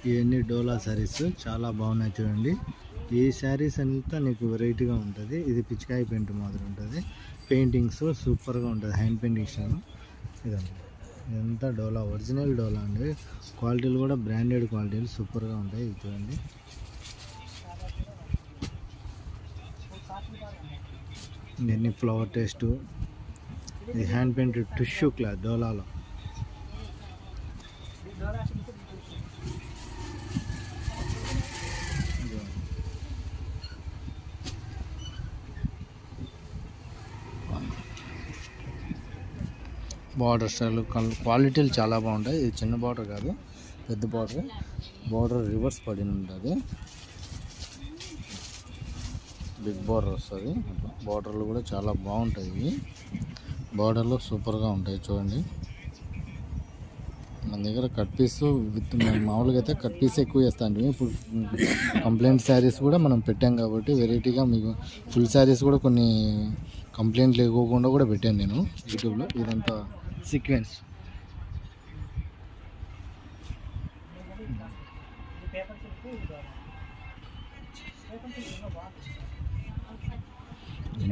ఇవన్నీ డోలా శారీస్ చాలా బాగున్నాయి చూడండి. ఈ శారీస్ అంతా నీకు వెరైటీగా ఉంటుంది. ఇది పిచ్చికాయ పెయింట్ మాదిరి ఉంటుంది. పెయింటింగ్స్ సూపర్గా ఉంటుంది. హ్యాండ్ పెయింటింగ్స్ ఇదంతా డోలా, ఒరిజినల్ డోలా అండి. క్వాలిటీలు కూడా బ్రాండెడ్ క్వాలిటీలు సూపర్గా ఉంటాయి. ఇది చూడండి. ఇవన్నీ ఫ్లవర్ టేస్ట్. ఇది హ్యాండ్ పెయింటెడ్ టిష్యూ క్లాత్ డోలాలో. బార్డర్ స్టైల్ క్వాలిటీలు చాలా బాగుంటాయి. ఇది చిన్న బార్డర్ కాదు, పెద్ద బార్డర్. బార్డర్ రివర్స్ పడి ఉంటుంది. బిగ్ బార్డర్ వస్తుంది. బార్డర్లు కూడా చాలా బాగుంటాయి. ఇవి బార్డర్లో సూపర్గా ఉంటాయి చూడండి. మన దగ్గర కట్ పీస్ విత్ మామూలుగా అయితే కట్ పీస్ ఎక్కువ వేస్తాండి. ఇప్పుడు కంప్లైంట్ శారీస్ కూడా మనం పెట్టాం కాబట్టి వెరైటీగా మీకు ఫుల్ శారీస్ కూడా కొన్ని కంప్లైంట్లు లేకోకుండా కూడా పెట్టాను నేను యూట్యూబ్లో. ఇదంతా సీక్వెన్స్.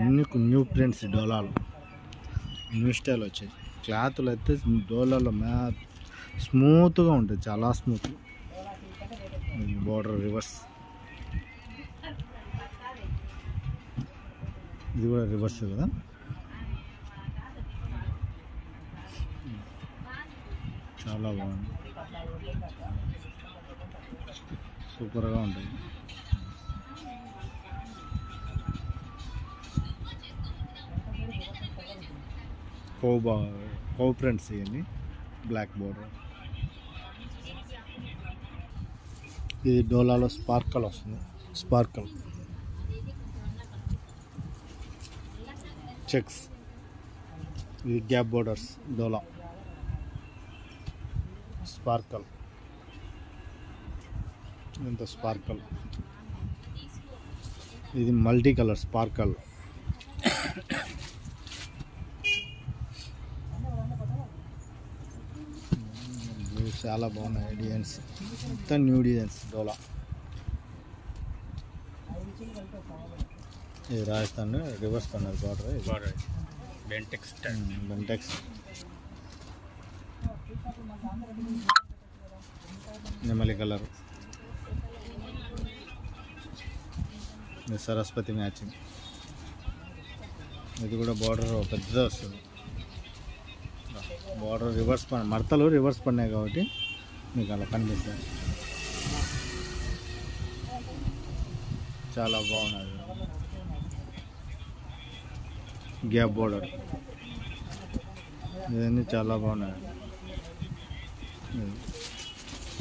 ఎన్ని న్యూ ప్రింట్స్ డోలాలు, న్యూ స్టైల్ వచ్చాయి. క్లాత్లు అయితే డోలాలో స్మూత్గా ఉంటుంది, చాలా స్మూత్. Border reverse. ఇది కూడా రివర్స్ కదా. చాలా బాగుంది, సూపర్గా ఉంటుంది. కౌ ప్రింట్స్ ఇవన్నీ బ్లాక్ బార్డర్. ఇది డోలాలో స్పార్కల్ వస్తుంది. Sparkle checks. ఇది గ్యాప్ బోర్డర్స్ డోలా. స్పార్కల్. ఇంత స్పార్కల్. ఇది మల్టీ కలర్ స్పార్కల్. చాలా బాగున్నాయి డిజైన్స్. మొత్తం న్యూ డిజైన్స్ డోలా. ఇది రాజస్థాన్ రివర్స్ పన్నారు బార్డర్. బెంటెక్స్. నెమలి కలర్. సరస్వతి మ్యాచింగ్. ఇది కూడా బార్డర్ పెద్ద వస్తుంది. బార్డర్ రివర్స్ మడతలు రివర్స్ పడినాయి కాబట్టి మీకు అలా కనిపిస్తుంది. చాలా బాగున్నది. Gap border. ఇవన్నీ చాలా బాగున్నాయి.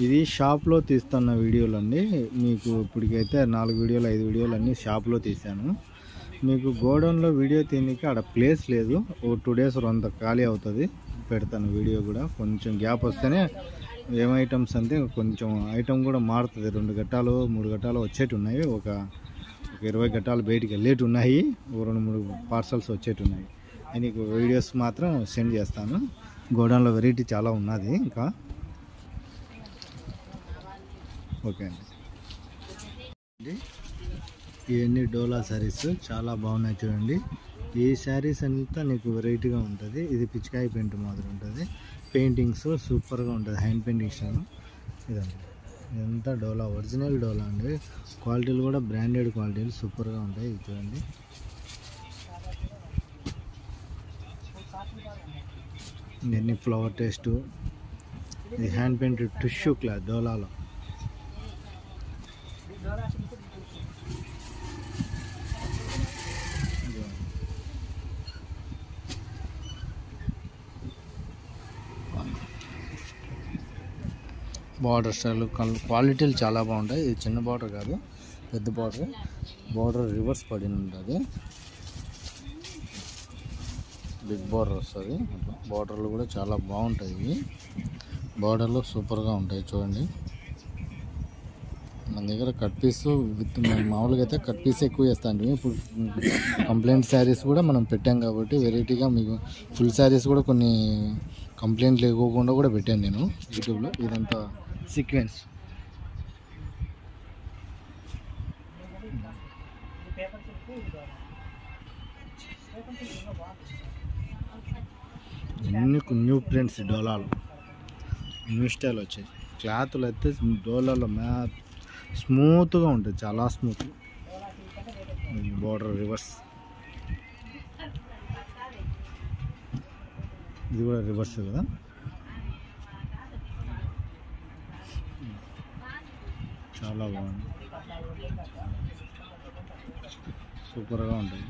ఇది షాప్లో తీస్తున్న వీడియోలు అండి. మీకు ఇప్పటికైతే 4 వీడియోలు 5 వీడియోలు అన్నీ షాప్లో తీశాను. మీకు గోడౌన్లో వీడియో తీయడానికి ఆడ ప్లేస్ లేదు. ఓ 2 days అంత ఖాళీ అవుతుంది. పెడతాను వీడియో కూడా. కొంచెం గ్యాప్ వస్తేనే ఏం ఐటమ్స్ అంటే కొంచెం ఐటమ్ కూడా మారుతుంది. 2 గట్టాలు 3 గట్టాలు వచ్చేటి ఉన్నాయి. ఒక 20 గట్టాలు బయటికి వెళ్ళేటి ఉన్నాయి. 2-3 పార్సల్స్ వచ్చేటి ఉన్నాయి. నీకు వీడియోస్ మాత్రం సెండ్ చేస్తాను. గోడౌన్లో వెరైటీ చాలా ఉన్నది ఇంకా. ఓకే అండి. ఇవన్నీ డోలా శారీస్ చాలా బాగున్నాయి చూడండి. ఈ శారీస్ అంతా నీకు వెరైటీగా ఉంటుంది. ఇది పిచ్చికాయ పెయింట్ మాదిరి ఉంటుంది. పెయింటింగ్స్ సూపర్గా ఉంటుంది. హ్యాండ్ పెయింటింగ్స్ ఇదంతా డోలా, ఒరిజినల్ డోలా అండి. క్వాలిటీలు కూడా బ్రాండెడ్ క్వాలిటీలు సూపర్గా ఉంటాయి. ఇది చూడండి. ఇవన్నీ ఫ్లవర్ టేస్ట్. ఇది హ్యాండ్ పెయింటెడ్ టిష్యూ క్లాత్ డోలాలో. బార్డర్ స్టైల్ క్వాలిటీలు చాలా బాగుంటాయి. ఇది చిన్న బార్డర్ కాదు, పెద్ద బార్డర్. బార్డర్ రివర్స్ పడి ఉంటుంది. బిగ్ బార్డర్ వస్తుంది. బార్డర్లు కూడా చాలా బాగుంటాయి. ఇవి బార్డర్లో సూపర్గా ఉంటాయి చూడండి. మన దగ్గర కట్ పీస్ విత్ మామూలుగా అయితే కట్ పీస్ ఎక్కువ వేస్తాండి. ఇప్పుడు కంప్లైంట్ శారీస్ కూడా మనం పెట్టాం కాబట్టి వెరైటీగా మీకు ఫుల్ శారీస్ కూడా కొన్ని కంప్లైంట్లు లేకోకుండా కూడా పెట్టాను నేను యూట్యూబ్లో. ఇదంతా సీక్వెన్స్. అన్ని న్యూ ప్రింట్స్ డోలాలు, న్యూ స్టైల్ వచ్చాయి. క్లాత్లు అయితే డోలాలో స్మూత్గా ఉంటుంది, చాలా స్మూత్. బోర్డర్ రివర్స్, ఇది కూడా రివర్స్ కదా. చాలా బాగుంది, సూపర్గా ఉంటుంది.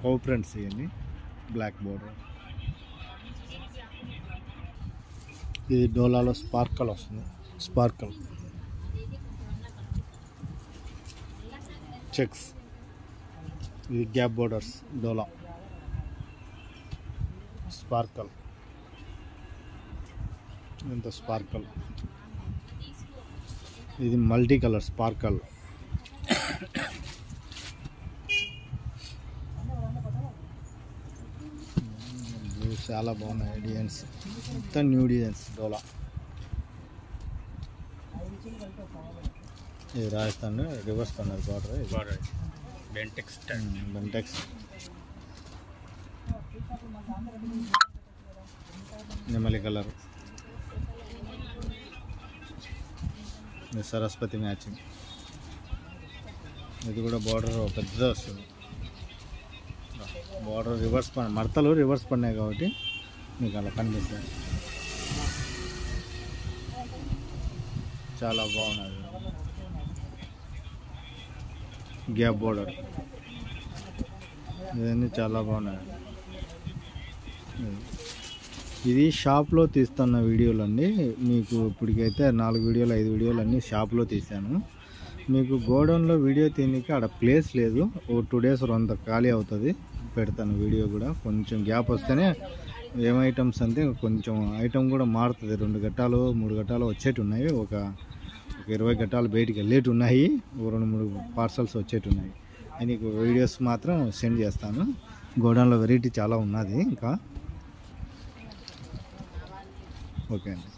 కో ప్రింట్స్ ఇవన్నీ, బ్లాక్ బోర్డర్. ఇది డోలాలో స్పార్కల్ వస్తుంది, స్పార్కల్ చెక్స్. ఇది గ్యాప్ బోర్డర్స్ డోలా స్పార్కల్. ఇంత స్పార్కల్. ఇది మల్టీ కలర్ స్పార్కల్. చాలా బాగున్నాయి డిజైన్స్, మొత్తం న్యూ డిజైన్స్ డోలా. ఇది Rajasthan reverse colour border, Bentex. నెమలి కలర్, సరస్వతి మ్యాచింగ్. ఇది కూడా బార్డర్ పెద్ద వస్తుంది. బార్డర్ రివర్స్ మడతలు రివర్స్ పడినాయి కాబట్టి మీకు అలా కనిపిస్తుంది. చాలా బాగున్నది. గ్యాప్ బోర్డర్ ఇవన్నీ చాలా బాగున్నాయి. ఇది షాప్లో తీస్తున్న వీడియోలు అండి. మీకు ఇప్పటికైతే 4 వీడియోలు 5 వీడియోలు అన్నీ షాప్లో తీశాను. మీకు గోడౌన్లో వీడియో తీయడానికి ఆడ ప్లేస్ లేదు. ఓ 2 డేస్ రొంత ఖాళీ అవుతుంది, పెడతాను వీడియో కూడా. కొంచెం గ్యాప్ వస్తేనే ఏం ఐటమ్స్ అంటే కొంచెం ఐటమ్ కూడా మారుతుంది. 2 గట్టాలు 3 గట్టాలు వచ్చేటి ఉన్నాయి, ఒక 20 గట్టాలు బయటికి వెళ్ళేటి ఉన్నాయి, ఓ 2-3 పార్సల్స్ వచ్చేటి ఉన్నాయి. నీకు వీడియోస్ మాత్రం సెండ్ చేస్తాను. గోడౌన్లో వెరైటీ చాలా ఉన్నది ఇంకా. ఓకే అండి.